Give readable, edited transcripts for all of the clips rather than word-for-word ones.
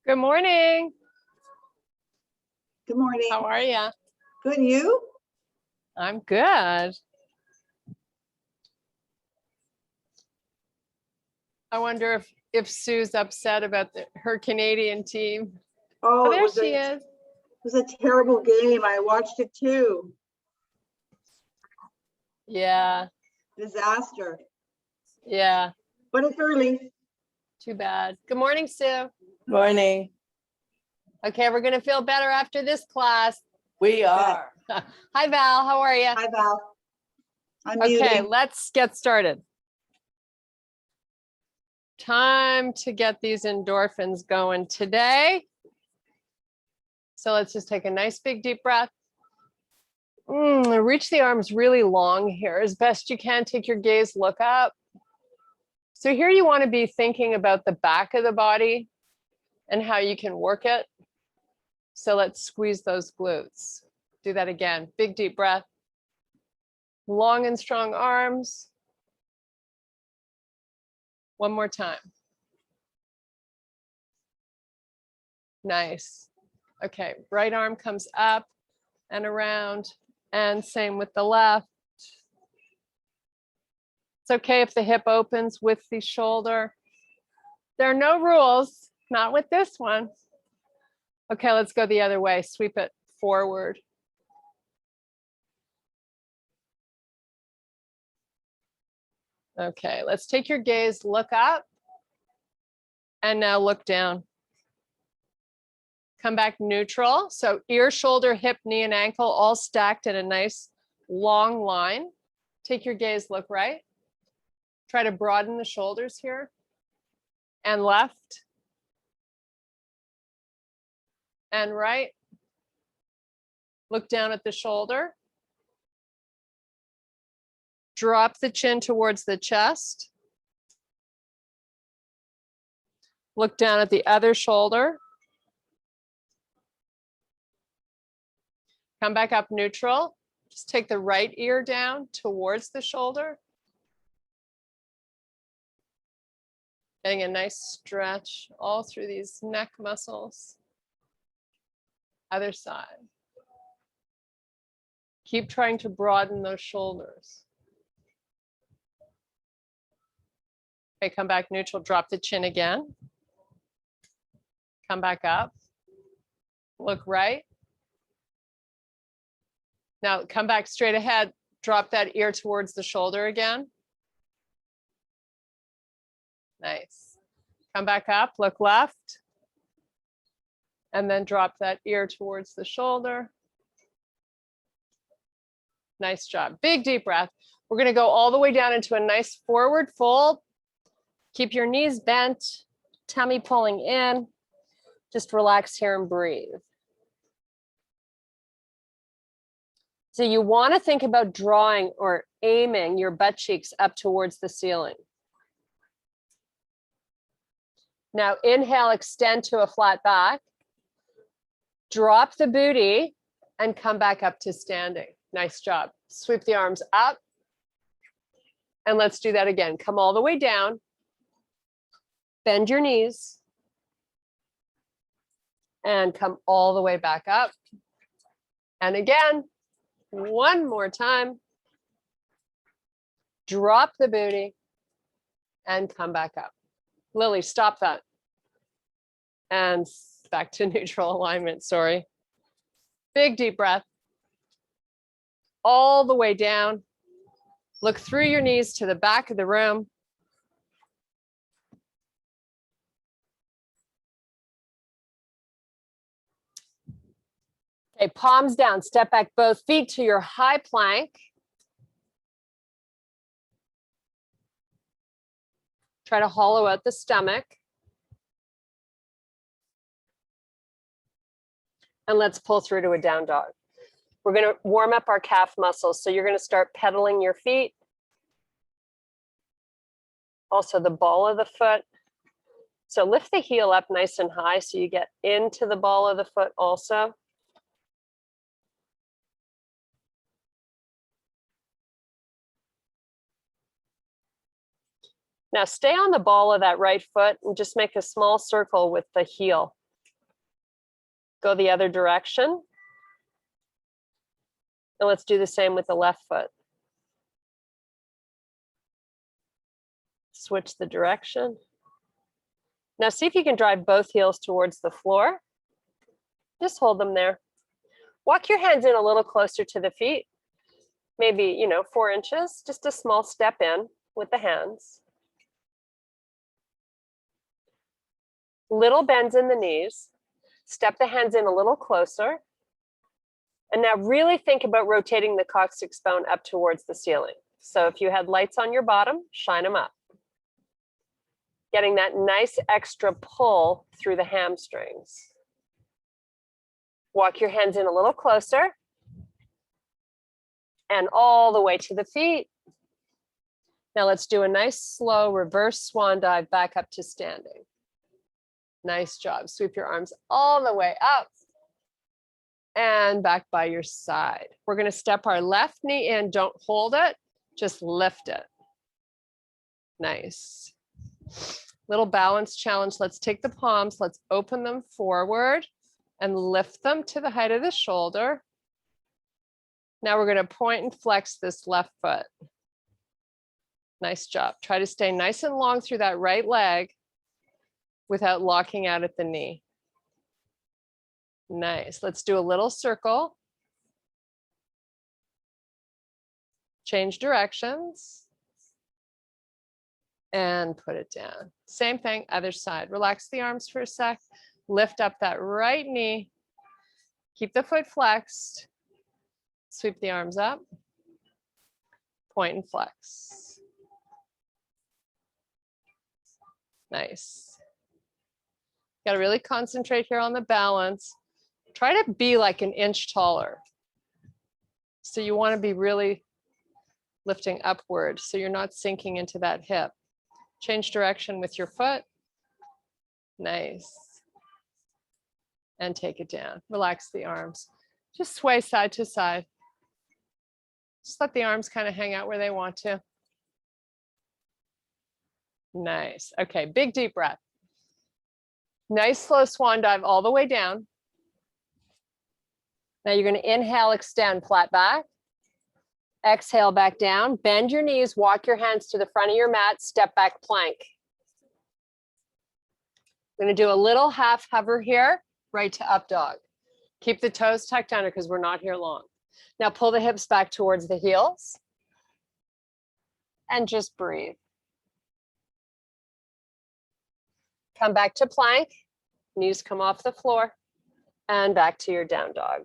Good morning. Good morning. How are you? Good, and you? I'm good. I wonder if Sue's upset about her Canadian team. Oh, There she is. It was a terrible game. I watched it too. Yeah. Disaster. Yeah. But it's early. Too bad. Good morning, Sue. Morning. Okay, we're going to feel better after this class. We are. Hi, Val. How are you? Hi, Val. I'm Okay, muting. let's get started. Time to get these endorphins going today. So let's just take a nice big deep breath. Reach the arms really long here as best you can. Take your gaze, look up. So here you want to be thinking about the back of the body and how you can work it. So let's squeeze those glutes. Do that again. Big deep breath. Long and strong arms. One more time. Nice. Okay, right arm comes up and around, and same with the left. It's okay if the hip opens with the shoulder. There are no rules, not with this one. Okay, let's go the other way. Sweep it forward. Okay, let's take your gaze, look up, and now look down. Come back neutral. So ear, shoulder, hip, knee, and ankle all stacked in a nice long line. Take your gaze, look right. Try to broaden the shoulders here. And left. And right. Look down at the shoulder. Drop the chin towards the chest. Look down at the other shoulder. Come back up neutral. Just take the right ear down towards the shoulder. Getting a nice stretch all through these neck muscles. Other side. Keep trying to broaden those shoulders. Okay, come back neutral, drop the chin again. Come back up. Look right. Now come back straight ahead, drop that ear towards the shoulder again. Nice. Come back up, look left. And then drop that ear towards the shoulder. Nice job. Big deep breath. We're going to go all the way down into a nice forward fold. Keep your knees bent, tummy pulling in. Just relax here and breathe. So you want to think about drawing or aiming your butt cheeks up towards the ceiling. Now inhale, extend to a flat back. Drop the booty and come back up to standing. Nice job. Sweep the arms up. And let's do that again. Come all the way down. Bend your knees. And come all the way back up. And again, one more time. Drop the booty and come back up. Lily, stop that. And back to neutral alignment, sorry. Big deep breath. All the way down. Look through your knees to the back of the room. Okay, palms down, step back both feet to your high plank. Try to hollow out the stomach. And let's pull through to a down dog. We're going to warm up our calf muscles. So you're going to start pedaling your feet. Also the ball of the foot. So lift the heel up nice and high so you get into the ball of the foot also. Now stay on the ball of that right foot and just make a small circle with the heel. Go the other direction. And let's do the same with the left foot. Switch the direction. Now see if you can drive both heels towards the floor. Just hold them there. Walk your hands in a little closer to the feet. Maybe, 4 inches, just a small step in with the hands. Little bends in the knees. Step the hands in a little closer. And now really think about rotating the coccyx bone up towards the ceiling. So if you had lights on your bottom, shine them up. Getting that nice extra pull through the hamstrings. Walk your hands in a little closer. And all the way to the feet. Now let's do a nice slow reverse swan dive back up to standing. Nice job. Sweep your arms all the way up and back by your side. We're going to step our left knee in. Don't hold it, just lift it. Nice. Little balance challenge. Let's take the palms. Let's open them forward and lift them to the height of the shoulder. Now we're going to point and flex this left foot. Nice job. Try to stay nice and long through that right leg without locking out at the knee. Nice. Let's do a little circle. Change directions. And put it down. Same thing, other side. Relax the arms for a sec. Lift up that right knee. Keep the foot flexed. Sweep the arms up. Point and flex. Nice. Got to really concentrate here on the balance. Try to be like an inch taller. So you want to be really lifting upward so you're not sinking into that hip. Change direction with your foot. Nice. And take it down. Relax the arms. Just sway side to side. Just let the arms kind of hang out where they want to. Nice. Okay, big deep breath. Nice slow swan dive all the way down. Now you're going to inhale, extend, flat back. Exhale back down, bend your knees, walk your hands to the front of your mat, step back plank. I'm going to do a little half hover here, right to up dog. Keep the toes tucked under because we're not here long. Now pull the hips back towards the heels and just breathe. Come back to plank, knees come off the floor and back to your down dog.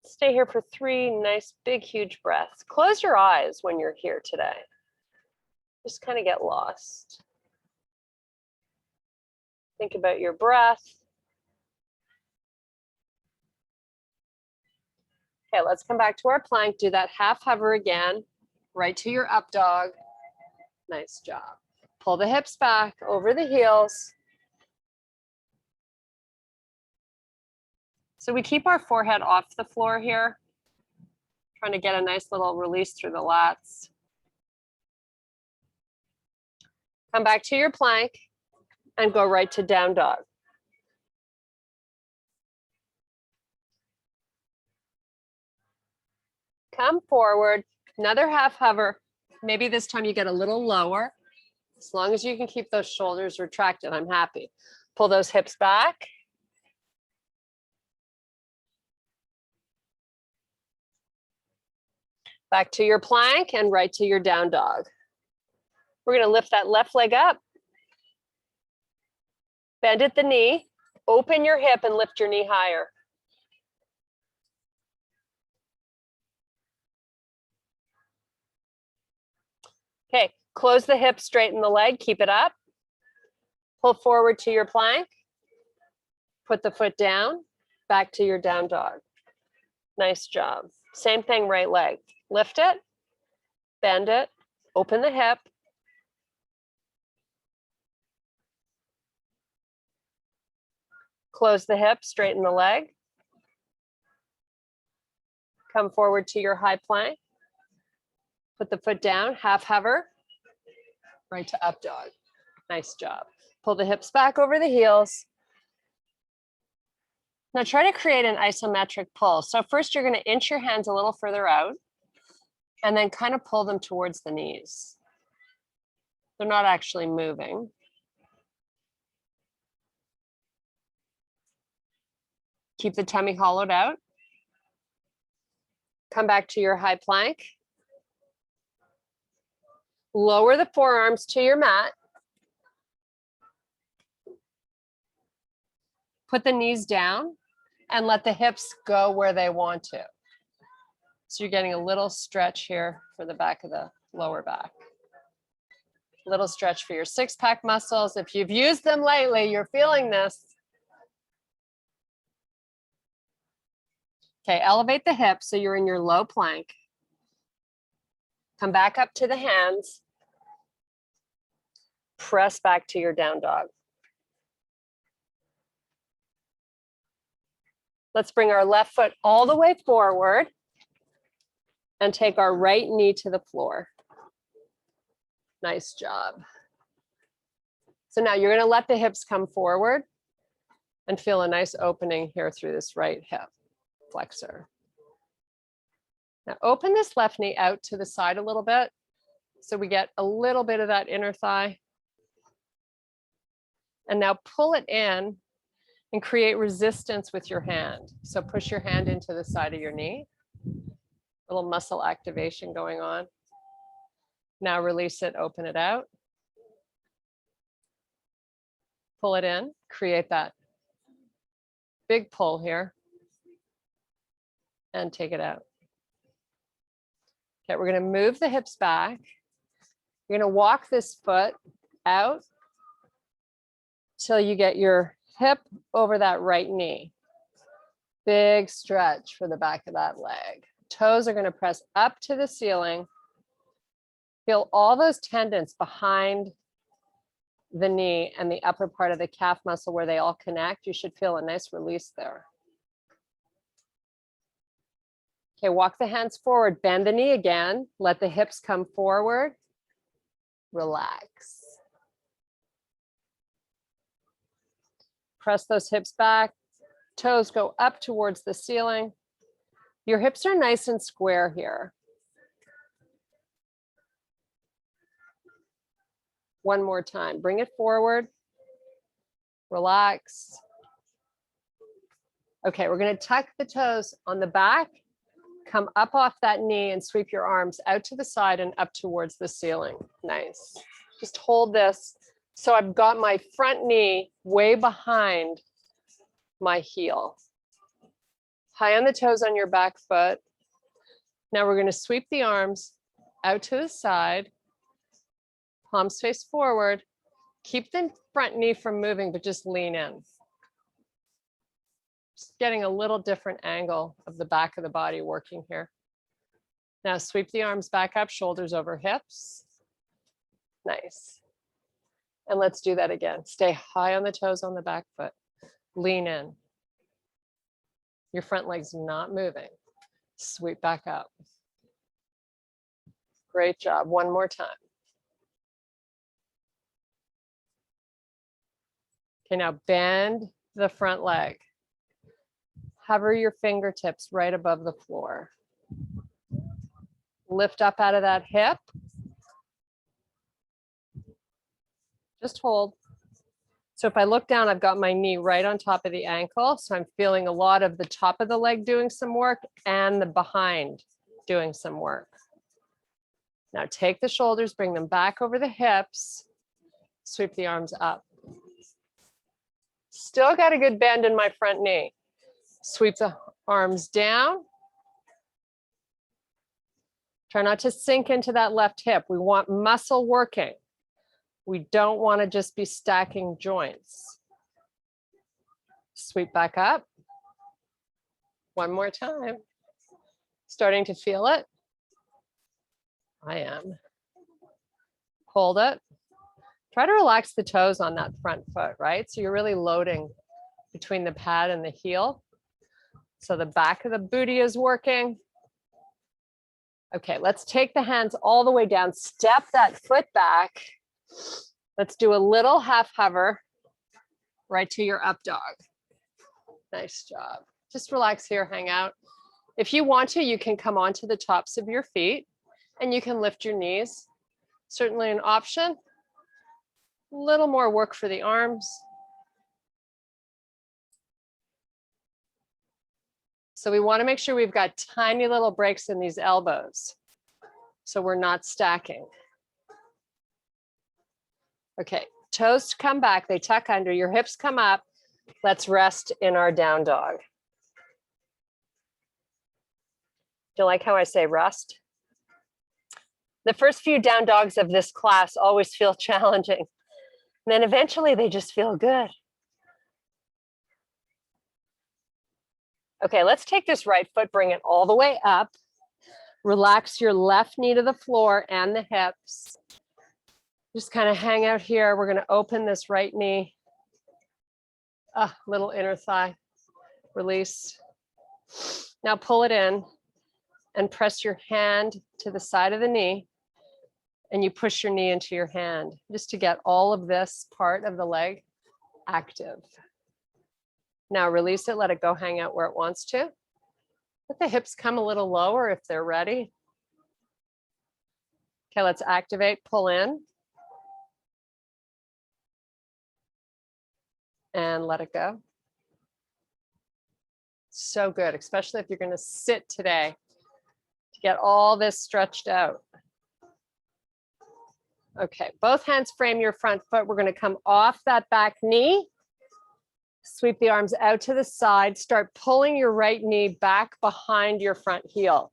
Stay here for 3 nice, big, huge breaths. Close your eyes when you're here today. Just kind of get lost. Think about your breath. Okay, let's come back to our plank. Do that half hover again, right to your up dog. Nice job. Pull the hips back over the heels. So we keep our forehead off the floor here, trying to get a nice little release through the lats. Come back to your plank and go right to down dog. Come forward, another half hover. Maybe this time you get a little lower. As long as you can keep those shoulders retracted, I'm happy. Pull those hips back. Back to your plank and right to your down dog. We're going to lift that left leg up. Bend at the knee. Open your hip and lift your knee higher. Okay, close the hip, straighten the leg, keep it up. Pull forward to your plank. Put the foot down, back to your down dog. Nice job. Same thing, right leg. Lift it, bend it, open the hip. Close the hip, straighten the leg. Come forward to your high plank. Put the foot down, half hover, right to up dog. Nice job. Pull the hips back over the heels. Now try to create an isometric pull. So first you're going to inch your hands a little further out and then kind of pull them towards the knees. They're not actually moving. Keep the tummy hollowed out. Come back to your high plank. Lower the forearms to your mat. Put the knees down and let the hips go where they want to. So you're getting a little stretch here for the back of the lower back. Little stretch for your six-pack muscles. If you've used them lately, you're feeling this. Okay, elevate the hips so you're in your low plank. Come back up to the hands. Press back to your down dog. Let's bring our left foot all the way forward and take our right knee to the floor. Nice job. So now you're going to let the hips come forward and feel a nice opening here through this right hip flexor. Now open this left knee out to the side a little bit so we get a little bit of that inner thigh. And now pull it in and create resistance with your hand. So push your hand into the side of your knee. A little muscle activation going on. Now release it, open it out. Pull it in, create that big pull here. And take it out. Okay, we're going to move the hips back. You're going to walk this foot out till you get your hip over that right knee. Big stretch for the back of that leg. Toes are going to press up to the ceiling. Feel all those tendons behind the knee and the upper part of the calf muscle where they all connect. You should feel a nice release there. Okay, walk the hands forward, bend the knee again, let the hips come forward, relax. Press those hips back, toes go up towards the ceiling. Your hips are nice and square here. One more time, bring it forward, relax. Okay, we're gonna tuck the toes on the back, come up off that knee and sweep your arms out to the side and up towards the ceiling. Nice. Just hold this. So I've got my front knee way behind my heel. High on the toes on your back foot. Now we're going to sweep the arms out to the side. Palms face forward. Keep the front knee from moving, but just lean in. Just getting a little different angle of the back of the body working here. Now sweep the arms back up, shoulders over hips. Nice. And let's do that again. Stay high on the toes on the back foot. Lean in. Your front leg's not moving. Sweep back up. Great job. One more time. Okay, now bend the front leg. Hover your fingertips right above the floor. Lift up out of that hip. Just hold. So if I look down, I've got my knee right on top of the ankle. So I'm feeling a lot of the top of the leg doing some work and the behind doing some work. Now take the shoulders, bring them back over the hips, sweep the arms up. Still got a good bend in my front knee. Sweep the arms down. Try not to sink into that left hip. We want muscle working. We don't want to just be stacking joints. Sweep back up. One more time. Starting to feel it? I am. Hold it. Try to relax the toes on that front foot, right? So you're really loading between the pad and the heel. So the back of the booty is working. Okay, let's take the hands all the way down. Step that foot back. Let's do a little half hover right to your up dog. Nice job. Just relax here, hang out. If you want to, you can come onto the tops of your feet and you can lift your knees. Certainly an option. A little more work for the arms. So we want to make sure we've got tiny little breaks in these elbows so we're not stacking. Okay, toes come back, they tuck under, your hips come up. Let's rest in our down dog. Do you like how I say rest? The first few down dogs of this class always feel challenging. And then eventually they just feel good. Okay, let's take this right foot, bring it all the way up. Relax your left knee to the floor and the hips. Just kind of hang out here. We're going to open this right knee. Little inner thigh. Release. Now pull it in and press your hand to the side of the knee. And you push your knee into your hand just to get all of this part of the leg active. Now release it, let it go hang out where it wants to. Let the hips come a little lower if they're ready. Okay, let's activate, pull in. And let it go. So good, especially if you're going to sit today to get all this stretched out. Okay, both hands frame your front foot. We're going to come off that back knee. Sweep the arms out to the side. Start pulling your right knee back behind your front heel.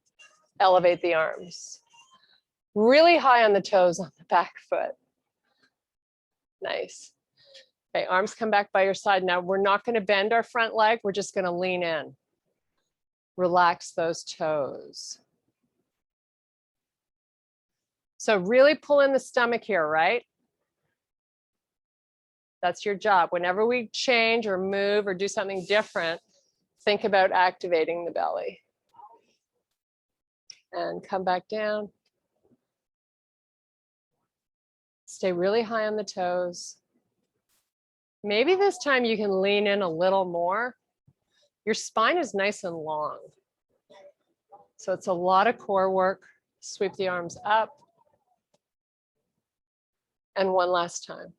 Elevate the arms. Really high on the toes on the back foot. Nice. Okay, arms come back by your side. Now we're not going to bend our front leg. We're just going to lean in. Relax those toes. So really pull in the stomach here, right? That's your job. Whenever we change or move or do something different, think about activating the belly. And come back down. Stay really high on the toes. Maybe this time you can lean in a little more. Your spine is nice and long. So it's a lot of core work. Sweep the arms up. And one last time.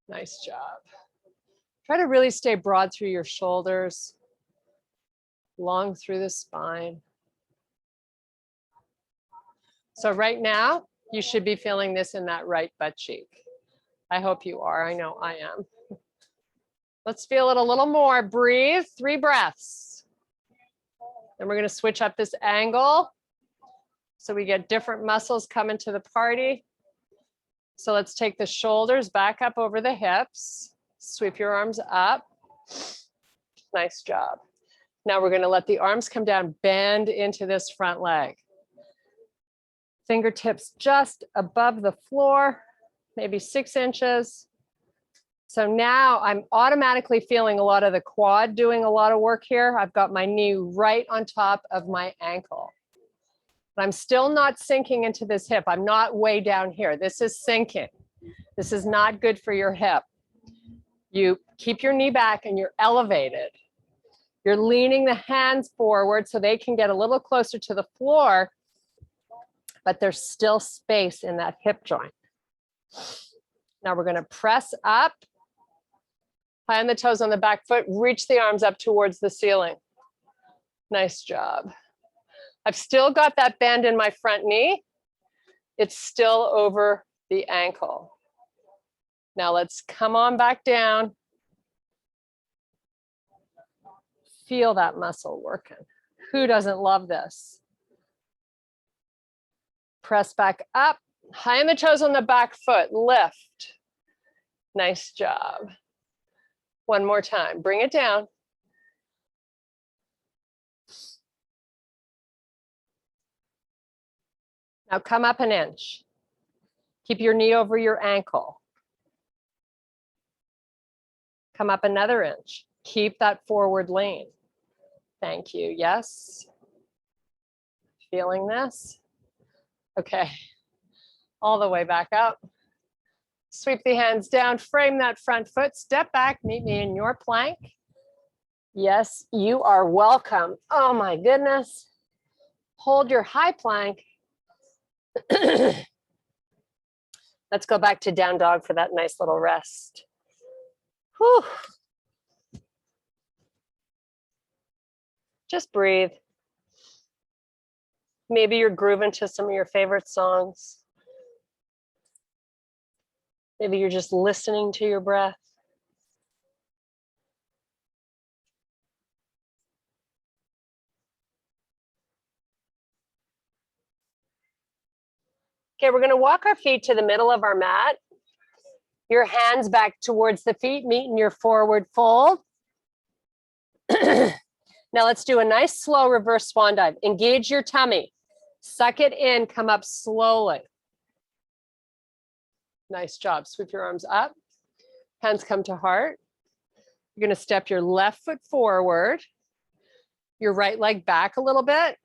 Nice job. Try to really stay broad through your shoulders, long through the spine. So right now, you should be feeling this in that right butt cheek. I hope you are. I know I am. Let's feel it a little more. Breathe, 3 breaths. Then we're going to switch up this angle so we get different muscles coming to the party. So let's take the shoulders back up over the hips. Sweep your arms up. Nice job. Now we're going to let the arms come down, bend into this front leg. Fingertips just above the floor, maybe 6 inches. So now I'm automatically feeling a lot of the quad doing a lot of work here. I've got my knee right on top of my ankle. But I'm still not sinking into this hip. I'm not way down here. This is sinking. This is not good for your hip. You keep your knee back and you're elevated. You're leaning the hands forward so they can get a little closer to the floor, but there's still space in that hip joint. Now we're going to press up, high on the toes on the back foot, reach the arms up towards the ceiling. Nice job. I've still got that bend in my front knee. It's still over the ankle. Now let's come on back down. Feel that muscle working. Who doesn't love this? Press back up, high on the toes on the back foot, lift. Nice job. One more time, bring it down. Now come up an inch. Keep your knee over your ankle. Come up another inch. Keep that forward lean. Thank you. Yes. Feeling this? Okay. All the way back up. Sweep the hands down, frame that front foot, step back, meet me in your plank. Yes, you are welcome. Oh my goodness. Hold your high plank. Let's go back to down dog for that nice little rest. Whew. Just breathe. Maybe you're grooving to some of your favorite songs. Maybe you're just listening to your breath. Okay, we're going to walk our feet to the middle of our mat. Your hands back towards the feet, meet in your forward fold. Now let's do a nice slow reverse swan dive. Engage your tummy. Suck it in, come up slowly. Nice job. Sweep your arms up. Hands come to heart. You're going to step your left foot forward, your right leg back a little bit.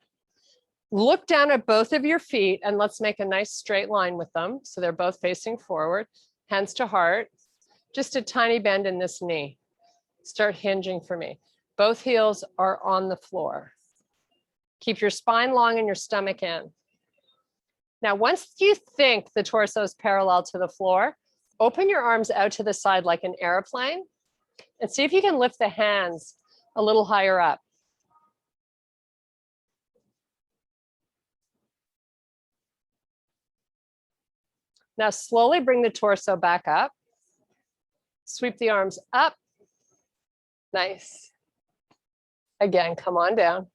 Look down at both of your feet and let's make a nice straight line with them. So they're both facing forward, hands to heart. Just a tiny bend in this knee. Start hinging for me. Both heels are on the floor. Keep your spine long and your stomach in. Now, once you think the torso is parallel to the floor, open your arms out to the side like an airplane and see if you can lift the hands a little higher up. Now, slowly bring the torso back up. Sweep the arms up. Nice. Again, come on down.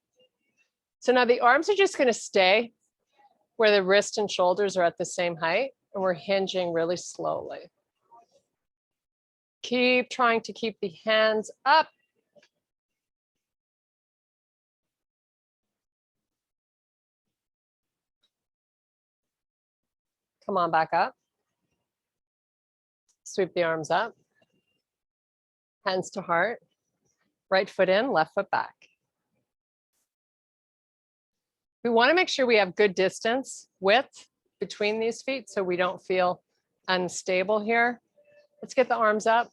So now the arms are just going to stay where the wrist and shoulders are at the same height, and we're hinging really slowly. Keep trying to keep the hands up. Come on back up. Sweep the arms up. Hands to heart. Right foot in, left foot back. We want to make sure we have good distance, width between these feet so we don't feel unstable here. Let's get the arms up,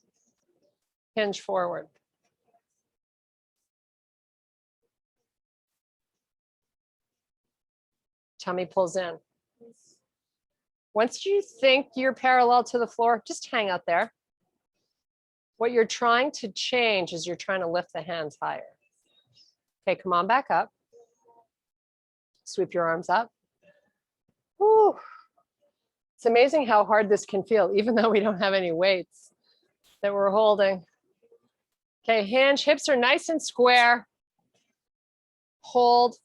hinge forward. Tummy pulls in. Once you think you're parallel to the floor, just hang out there. What you're trying to change is you're trying to lift the hands higher. Okay, come on back up. Sweep your arms up. Whew. It's amazing how hard this can feel, even though we don't have any weights that we're holding. Okay, hinge, hips are nice and square. Hold.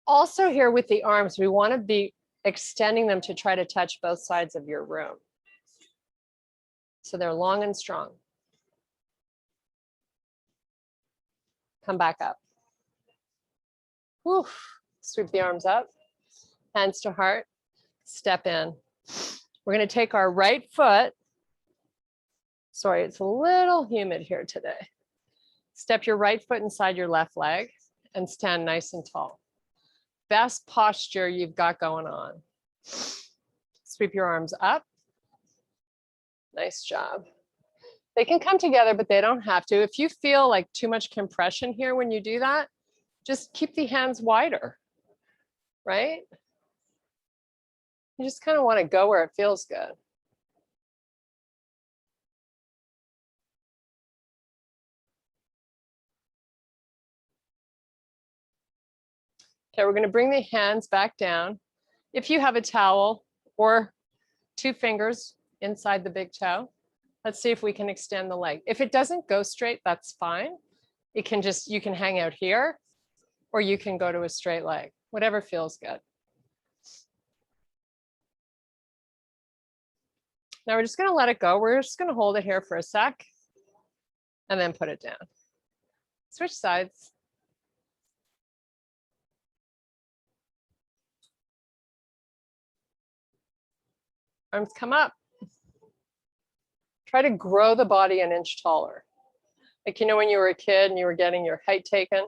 Also here with the arms, we want to be extending them to try to touch both sides of your room. So they're long and strong. Come back up. Whew. Sweep the arms up, hands to heart, step in. We're going to take our right foot. Sorry, it's a little humid here today. Step your right foot inside your left leg and stand nice and tall. Best posture you've got going on. Sweep your arms up. Nice job. They can come together, but they don't have to. If you feel like too much compression here when you do that, just keep the hands wider, right? You just kind of want to go where it feels good. Okay, we're going to bring the hands back down. If you have a towel or 2 fingers inside the big toe, let's see if we can extend the leg. If it doesn't go straight, that's fine. It can just, you can hang out here or you can go to a straight leg, whatever feels good. Now we're just going to let it go. We're just going to hold it here for a sec and then put it down. Switch sides. Arms come up. Try to grow the body an inch taller. Like, you know, when you were a kid and you were getting your height taken,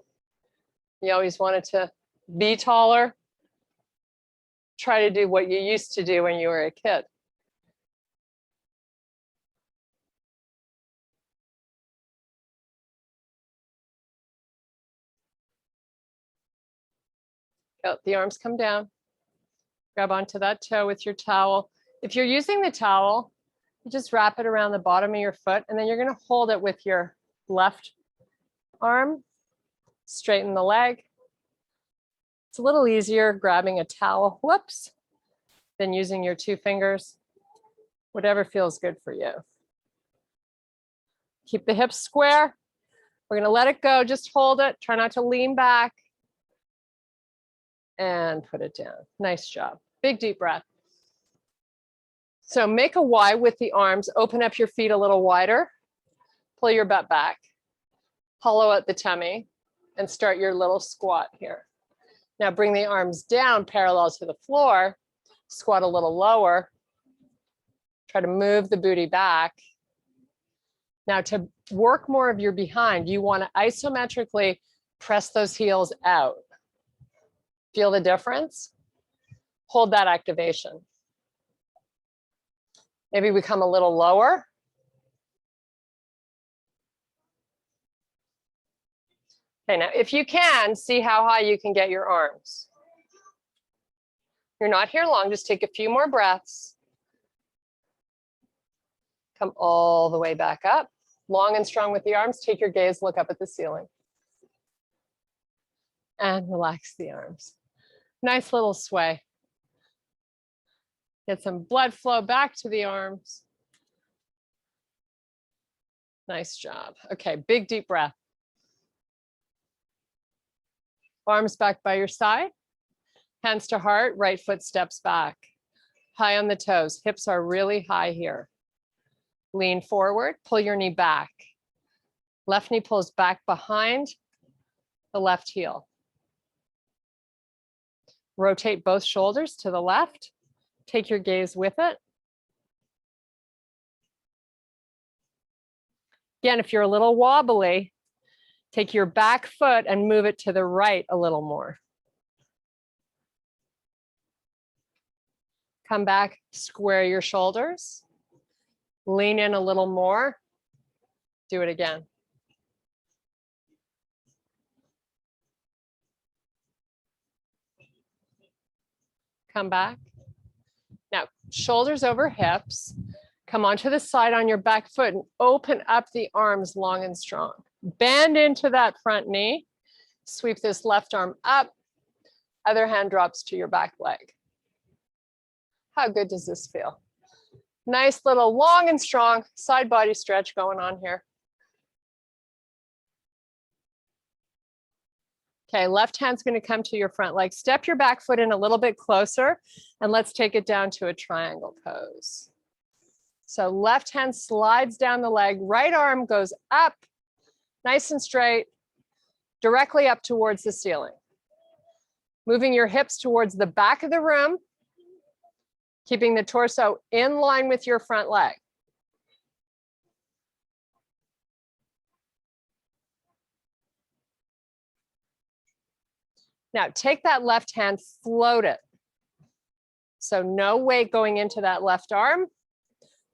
you always wanted to be taller. Try to do what you used to do when you were a kid. Go. The arms come down. Grab onto that toe with your towel. If you're using the towel, you just wrap it around the bottom of your foot, and then you're going to hold it with your left arm. Straighten the leg. It's a little easier grabbing a towel, whoops, than using your 2 fingers. Whatever feels good for you. Keep the hips square. We're going to let it go. Just hold it. Try not to lean back. And put it down. Nice job. Big deep breath. So make a Y with the arms. Open up your feet a little wider. Pull your butt back. Hollow out the tummy and start your little squat here. Now bring the arms down parallel to the floor, squat a little lower. Try to move the booty back. Now to work more of your behind, you want to isometrically press those heels out. Feel the difference? Hold that activation. Maybe we come a little lower. Okay, now if you can, see how high you can get your arms. You're not here long, just take a few more breaths. Come all the way back up. Long and strong with the arms, take your gaze, look up at the ceiling. And relax the arms. Nice little sway. Get some blood flow back to the arms. Nice job. Okay, big deep breath. Arms back by your side. Hands to heart, right foot steps back. High on the toes, hips are really high here. Lean forward, pull your knee back. Left knee pulls back behind the left heel. Rotate both shoulders to the left. Take your gaze with it. Again, if you're a little wobbly, take your back foot and move it to the right a little more. Come back, square your shoulders. Lean in a little more. Do it again. Come back. Now, shoulders over hips. Come onto the side on your back foot and open up the arms long and strong. Bend into that front knee. Sweep this left arm up. Other hand drops to your back leg. How good does this feel? Nice little long and strong side body stretch going on here. Okay, left hand's going to come to your front leg. Step your back foot in a little bit closer and let's take it down to a triangle pose. So left hand slides down the leg, right arm goes up, nice and straight, directly up towards the ceiling. Moving your hips towards the back of the room, keeping the torso in line with your front leg. Now take that left hand, float it. So no weight going into that left arm.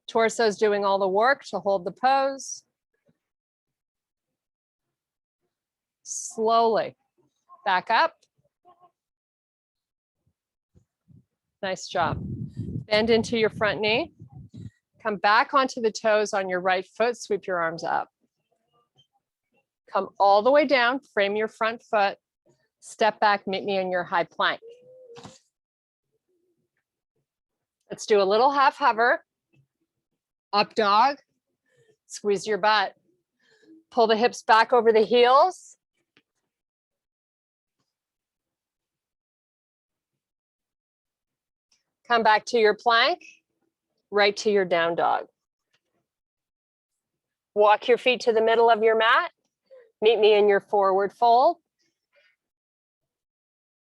Torso's doing all the work to hold the pose. Slowly back up. Nice job. Bend into your front knee. Come back onto the toes on your right foot. Sweep your arms up. Come all the way down. Frame your front foot. Step back. Meet me in your high plank. Let's do a little half hover. Up dog. Squeeze your butt. Pull the hips back over the heels. Come back to your plank, right to your down dog. Walk your feet to the middle of your mat. Meet me in your forward fold.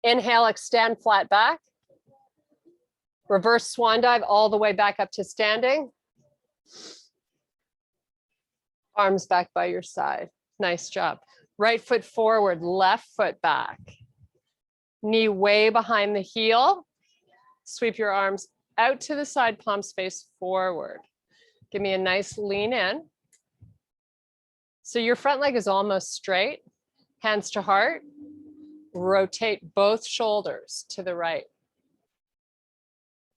Inhale, extend flat back. Reverse swan dive all the way back up to standing. Arms back by your side. Nice job. Right foot forward, left foot back. Knee way behind the heel. Sweep your arms out to the side, palms face forward. Give me a nice lean in. So your front leg is almost straight. Hands to heart. Rotate both shoulders to the right.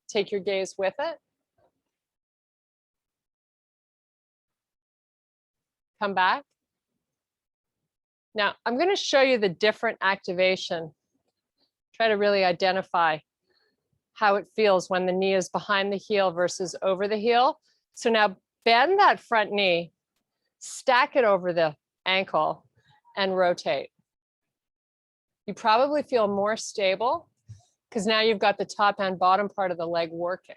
Take your gaze with it. Come back. Now, I'm going to show you the different activation. Try to really identify how it feels when the knee is behind the heel versus over the heel. So now bend that front knee, stack it over the ankle, and rotate. You probably feel more stable because now you've got the top and bottom part of the leg working.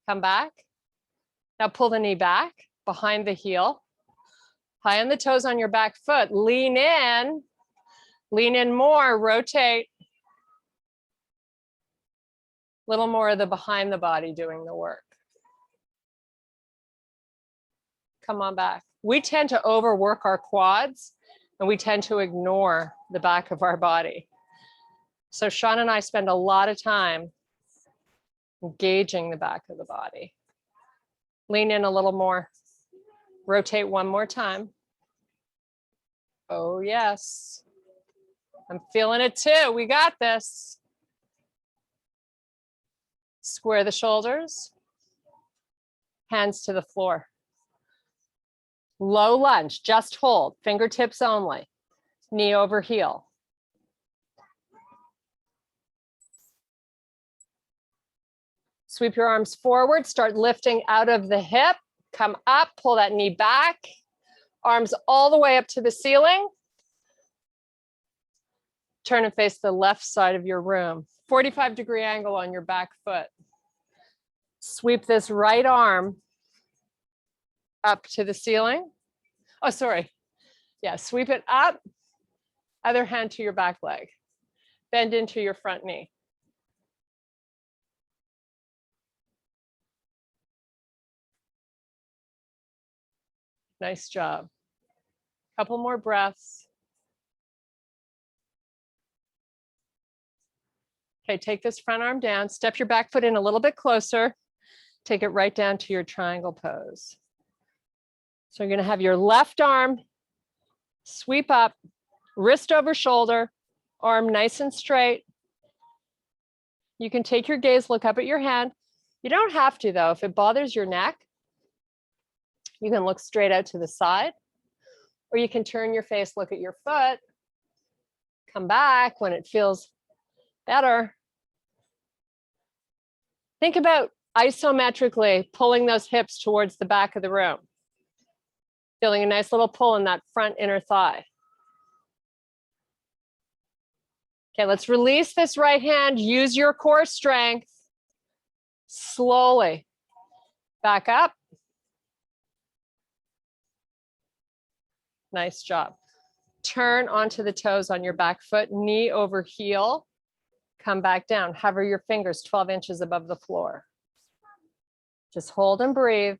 Come back. Now pull the knee back behind the heel. High on the toes on your back foot. Lean in more, rotate. A little more of the behind the body doing the work. Come on back. We tend to overwork our quads and we tend to ignore the back of our body. So Sean and I spend a lot of time engaging the back of the body. Lean in a little more. Rotate one more time. Oh, yes. I'm feeling it too. We got this. Square the shoulders. Hands to the floor. Low lunge, just hold, fingertips only. Knee over heel. Sweep your arms forward, start lifting out of the hip. Come up, pull that knee back. Arms all the way up to the ceiling. Turn and face the left side of your room. 45-degree angle on your back foot. Sweep this right arm up to the ceiling. Oh, sorry. Yeah, sweep it up. Other hand to your back leg. Bend into your front knee. Nice job. Couple more breaths. Okay, take this front arm down. Step your back foot in a little bit closer. Take it right down to your triangle pose. So you're going to have your left arm sweep up, wrist over shoulder, arm nice and straight. You can take your gaze, look up at your hand. You don't have to though. If it bothers your neck, you can look straight out to the side, or you can turn your face, look at your foot, come back when it feels better. Think about isometrically pulling those hips towards the back of the room. Feeling a nice little pull in that front inner thigh. Okay, let's release this right hand. Use your core strength. Slowly back up. Nice job. Turn onto the toes on your back foot, knee over heel. Come back down. Hover your fingers 12 inches above the floor. Just hold and breathe.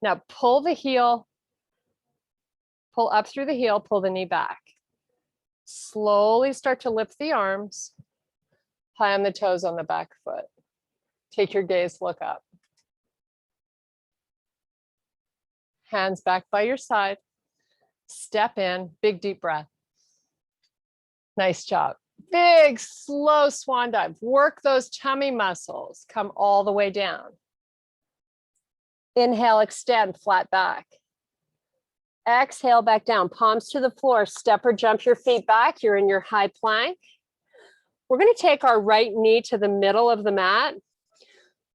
Now pull the heel, pull up through the heel, pull the knee back. Slowly start to lift the arms, high on the toes on the back foot. Take your gaze, look up. Hands back by your side. Step in, big deep breath. Nice job. Big, slow swan dive. Work those tummy muscles. Come all the way down. Inhale, extend, flat back. Exhale, back down, palms to the floor. Step or jump your feet back. You're in your high plank. We're going to take our right knee to the middle of the mat.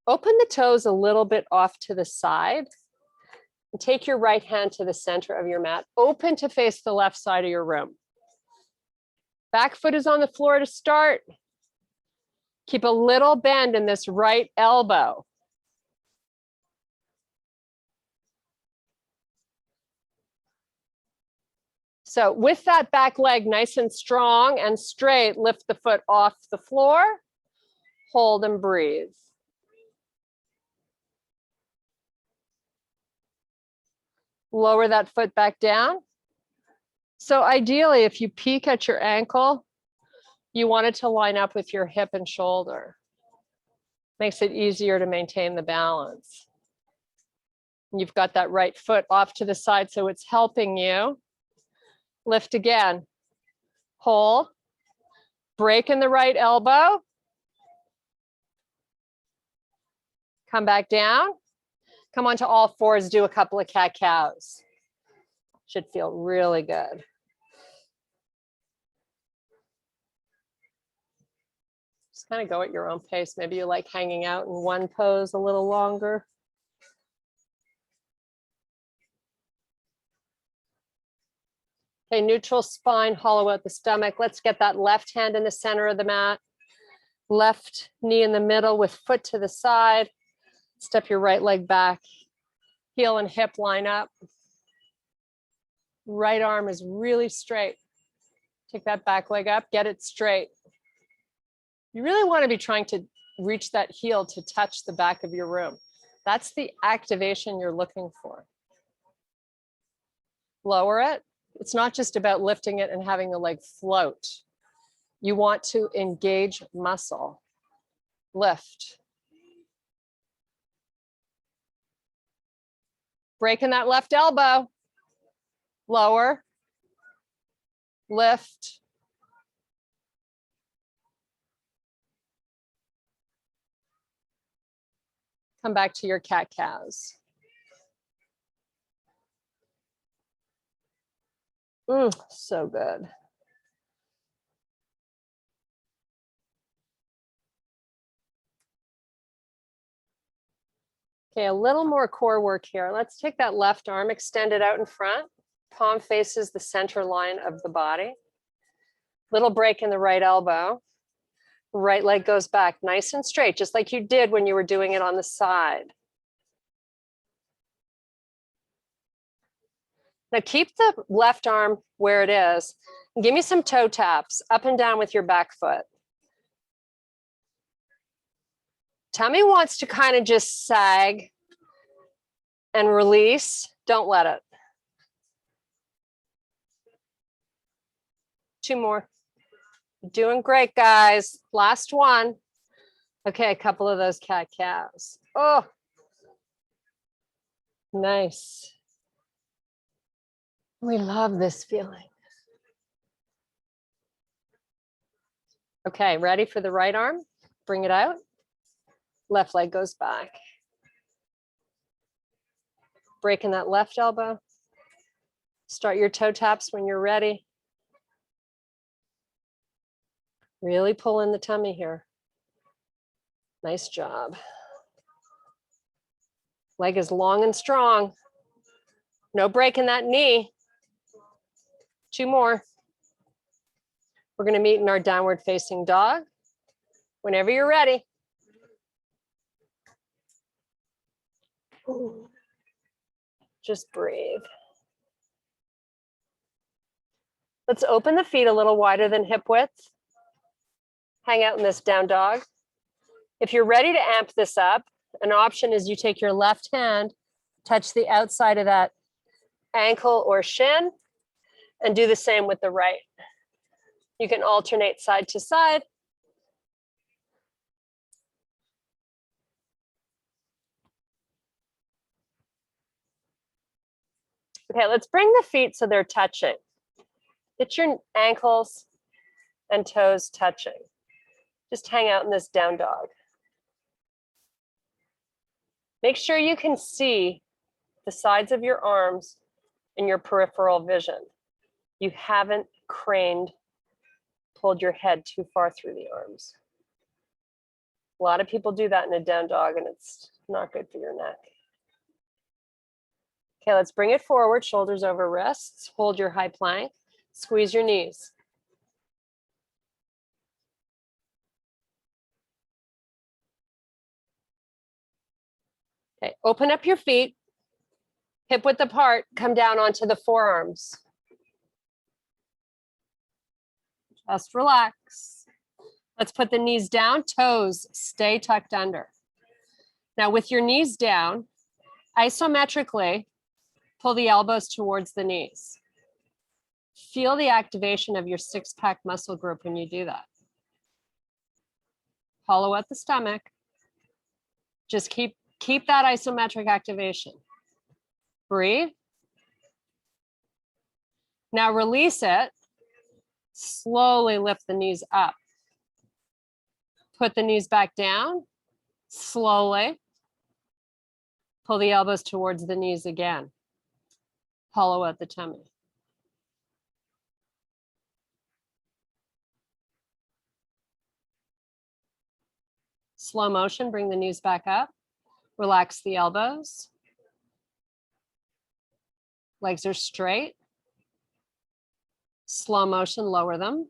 Open the toes a little bit off to the side. And take your right hand to the center of your mat. Open to face the left side of your room. Back foot is on the floor to start. Keep a little bend in this right elbow. So with that back leg nice and strong and straight, lift the foot off the floor, hold and breathe. Lower that foot back down. So ideally, if you peek at your ankle, you want it to line up with your hip and shoulder. Makes it easier to maintain the balance. You've got that right foot off to the side, so it's helping you. Lift again. Pull. Break in the right elbow. Come back down. Come onto all fours, do a couple of cat-cows. Should feel really good. Just kind of go at your own pace. Maybe you like hanging out in one pose a little longer. Okay, neutral spine, hollow out the stomach. Let's get that left hand in the center of the mat. Left knee in the middle with foot to the side. Step your right leg back. Heel and hip line up. Right arm is really straight. Take that back leg up, get it straight. You really want to be trying to reach that heel to touch the back of your room. That's the activation you're looking for. Lower it. It's not just about lifting it and having the leg float. You want to engage muscle. Lift. Breaking that left elbow. Lower. Lift. Come back to your cat-cows. So good. Okay, a little more core work here. Let's take that left arm, extend it out in front. Palm faces the center line of the body. Little break in the right elbow. Right leg goes back nice and straight, just like you did when you were doing it on the side. Now keep the left arm where it is. And give me some toe taps up and down with your back foot. Tummy wants to kind of just sag and release. Don't let it. 2 more. Doing great, guys. Last one. Okay, a couple of those cat-cows. Oh, nice. We love this feeling. Okay, ready for the right arm? Bring it out. Left leg goes back. Breaking that left elbow. Start your toe taps when you're ready. Really pull in the tummy here. Nice job. Leg is long and strong. No break in that knee. 2 more. We're going to meet in our downward facing dog. Whenever you're ready. Just breathe. Let's open the feet a little wider than hip width. Hang out in this down dog. If you're ready to amp this up, an option is you take your left hand, touch the outside of that ankle or shin, and do the same with the right. You can alternate side to side. Okay, let's bring the feet so they're touching. Get your ankles and toes touching. Just hang out in this down dog. Make sure you can see the sides of your arms in your peripheral vision. You haven't craned, pulled your head too far through the arms. A lot of people do that in a down dog and it's not good for your neck. Okay, let's bring it forward, shoulders over wrists. Hold your high plank, squeeze your knees. Okay, open up your feet, hip width apart, come down onto the forearms. Just relax. Let's put the knees down, toes stay tucked under. Now with your knees down, isometrically, pull the elbows towards the knees. Feel the activation of your 6-pack muscle group when you do that. Hollow out the stomach. Just keep that isometric activation. Breathe. Now release it. Slowly lift the knees up. Put the knees back down. Slowly. Pull the elbows towards the knees again. Hollow out the tummy. Slow motion, bring the knees back up. Relax the elbows. Legs are straight. Slow motion, lower them.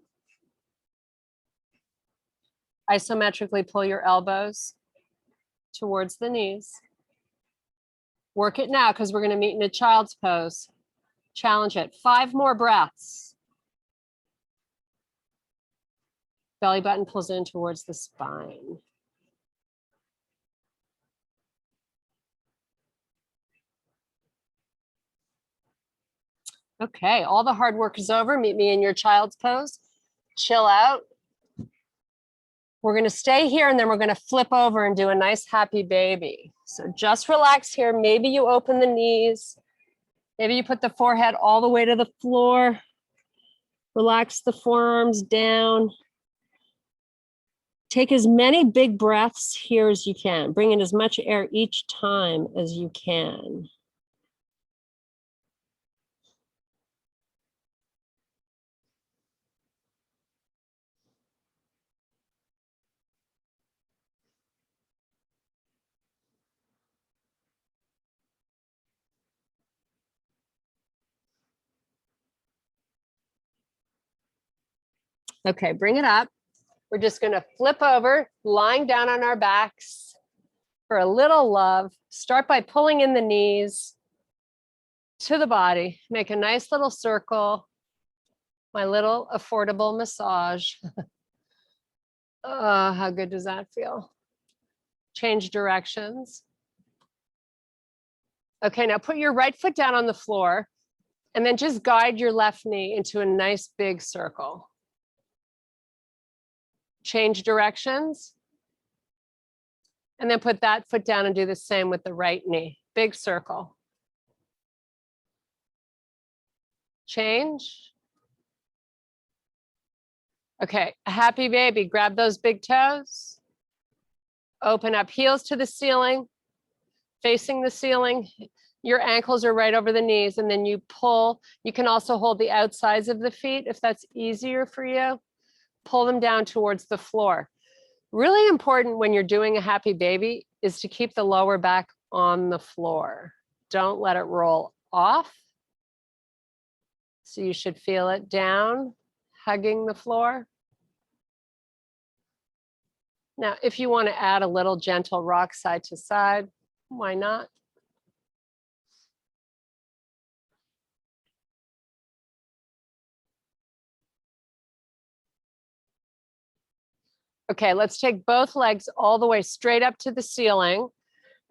Isometrically pull your elbows towards the knees. Work it now because we're going to meet in a child's pose. Challenge it. 5 more breaths. Belly button pulls in towards the spine. Okay, all the hard work is over. Meet me in your child's pose. Chill out. We're going to stay here and then we're going to flip over and do a nice happy baby. So just relax here. Maybe you open the knees. Maybe you put the forehead all the way to the floor. Relax the forearms down. Take as many big breaths here as you can. Bring in as much air each time as you can. Okay, bring it up. We're just going to flip over, lying down on our backs for a little love. Start by pulling in the knees to the body. Make a nice little circle. My little affordable massage. Oh, how good does that feel? Change directions. Okay, now put your right foot down on the floor and then just guide your left knee into a nice big circle. Change directions. And then put that foot down and do the same with the right knee. Big circle. Change. Okay, a happy baby. Grab those big toes. Open up, heels to the ceiling, facing the ceiling. Your ankles are right over the knees, and then you pull. You can also hold the outsides of the feet if that's easier for you. Pull them down towards the floor. Really important when you're doing a happy baby is to keep the lower back on the floor. Don't let it roll off. So you should feel it down, hugging the floor. Now, if you want to add a little gentle rock side to side, why not? Okay, let's take both legs all the way straight up to the ceiling,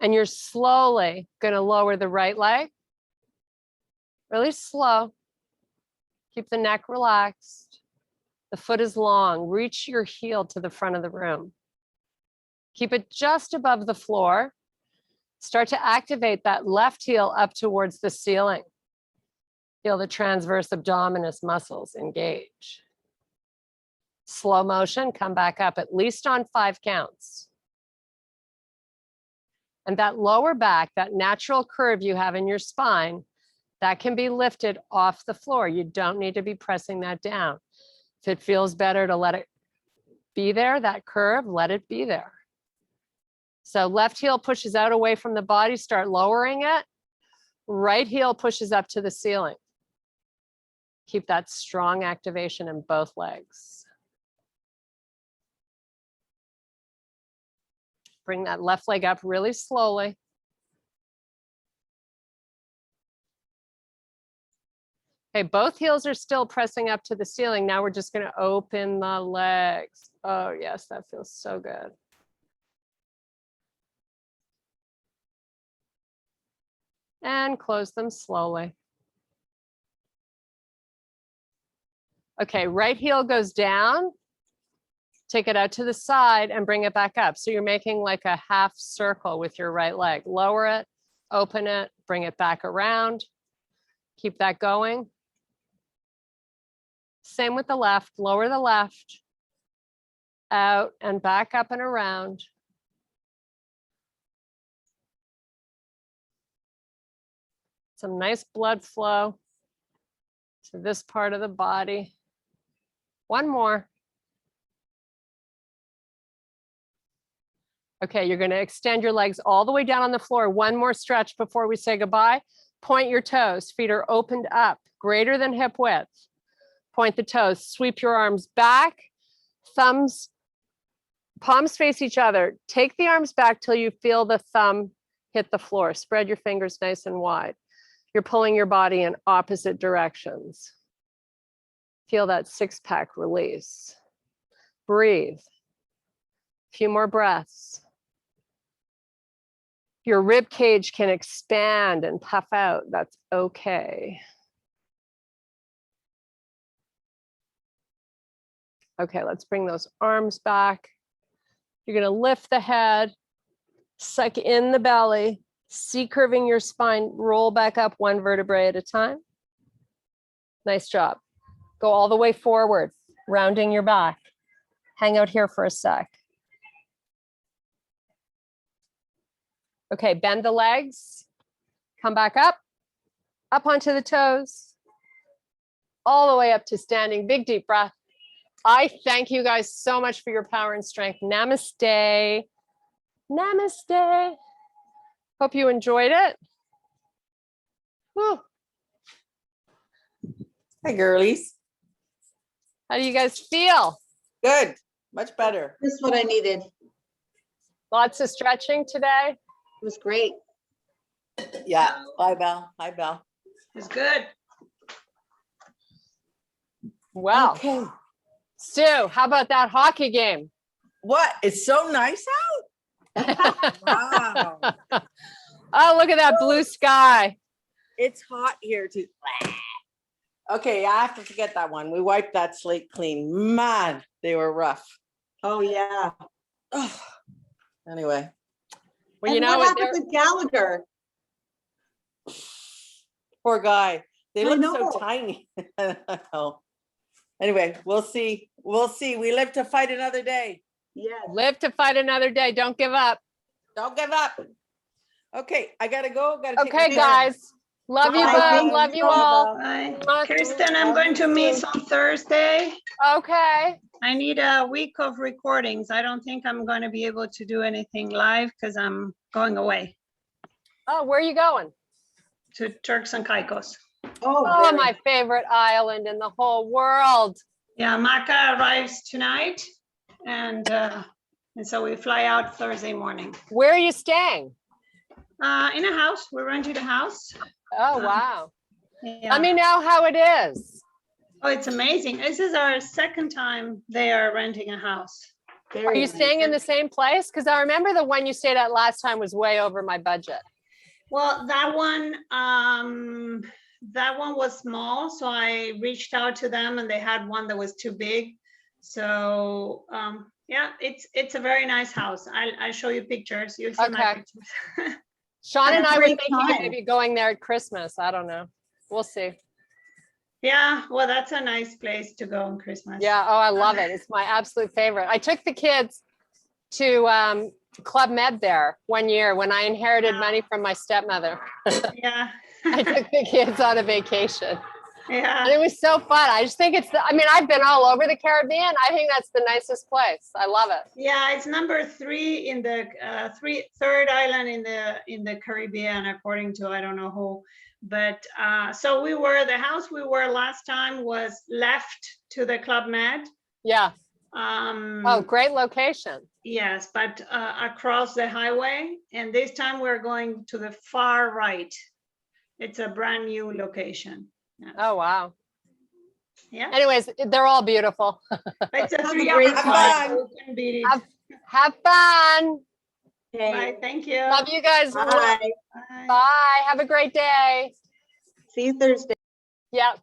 and you're slowly going to lower the right leg. Really slow. Keep the neck relaxed. The foot is long. Reach your heel to the front of the room. Keep it just above the floor. Start to activate that left heel up towards the ceiling. Feel the transverse abdominis muscles engage. Slow motion, come back up at least on 5 counts. And that lower back, that natural curve you have in your spine, that can be lifted off the floor. You don't need to be pressing that down. If it feels better to let it be there, that curve, let it be there. So left heel pushes out away from the body, start lowering it. Right heel pushes up to the ceiling. Keep that strong activation in both legs. Bring that left leg up really slowly. Okay, both heels are still pressing up to the ceiling. Now we're just going to open the legs. Oh, yes, that feels so good. And close them slowly. Okay, right heel goes down. Take it out to the side and bring it back up. So you're making like a half circle with your right leg. Lower it, open it, bring it back around. Keep that going. Same with the left, lower the left, out and back up and around. Some nice blood flow to this part of the body. One more. Okay, you're going to extend your legs all the way down on the floor. One more stretch before we say goodbye. Point your toes. Feet are opened up, greater than hip width. Point the toes. Sweep your arms back. Thumbs palms face each other. Take the arms back till you feel the thumb hit the floor. Spread your fingers nice and wide. You're pulling your body in opposite directions. Feel that six-pack release. Breathe. A few more breaths. Your rib cage can expand and puff out. That's okay. Okay, let's bring those arms back. You're going to lift the head, suck in the belly, C-curving your spine, roll back up one vertebrae at a time. Nice job. Go all the way forward, rounding your back. Hang out here for a sec. Okay, bend the legs, come back up onto the toes, all the way up to standing. Big deep breath. I thank you guys so much for your power and strength. Namaste. Namaste. Hope you enjoyed it. Whew. Hi, girlies. How do you guys feel? Good. Much better. This is what I needed. It Lots of stretching today. was great. Yeah. Bye, Belle. Hi, Belle. It's good. Wow. Okay. Stu, how about that hockey game? What? It's so nice out. Wow. Oh, look at that blue sky. It's hot here too. Okay, I have to forget that one. We wiped that slate clean. Man, they were rough. Oh, yeah. Ugh. Anyway, Well, And you know what what? happened with Gallagher? poor guy. They I look know. so tiny. Oh. Anyway, we'll see. We'll see. We live to fight another day. Yes. Live to fight another day. Don't give up. Don't give up. Okay, I gotta go. Gotta take Okay, my guys. Love you Bye. both. Thank Love you. you all. Bye. Mwah. Kirsten, I'm going to miss on Thursday. Okay. I need a week of recordings. I don't think I'm going to be able to do anything live because I'm going away Oh, where are you going? to Turks and Caicos. Oh, Oh, very my favorite island in the whole world. Yeah, Maka arrives tonight, and so we fly out Thursday morning. Where are you staying? In a house, we rented a house. Oh, wow. Yeah. Let me know how it is. Oh, it's amazing. This is our second time they are renting a house. Are very you nice. staying in the same place? Because I remember the one you stayed at last time was way over my budget. Well, that one was small, so I reached out to them and they had one that was too big. So yeah, it's a very nice house. I'll show you pictures. You'll see my Okay. pictures. Sean and I were Great thinking of time. maybe going there at Christmas. I don't know. We'll see. Yeah, well, that's a nice place to go on Christmas. Yeah. Oh, I love it. It's my absolute favorite. I took the kids to Club Med there one year when I inherited money from my stepmother. Yeah. I took the kids on a vacation. Yeah. And it was so fun. I just think I mean, I've been all over the Caribbean. I think that's the nicest place. I love it. Yeah, it's number 3 in the third island in the Caribbean, according to I don't know who. But so the house we were last time was left to the Club Med. Yeah. Oh, great location. Yes, but across the highway. And this time we're going to the far right. It's a brand new location. Yeah. Oh, wow. Yeah. Anyways, they're all beautiful. It's a Have a 3-hour great flight. time. So we can beat it. Have fun. Okay. Bye. Thank you. Love you guys. Bye. Bye. Bye. Have a great day. See you Thursday. Yeah.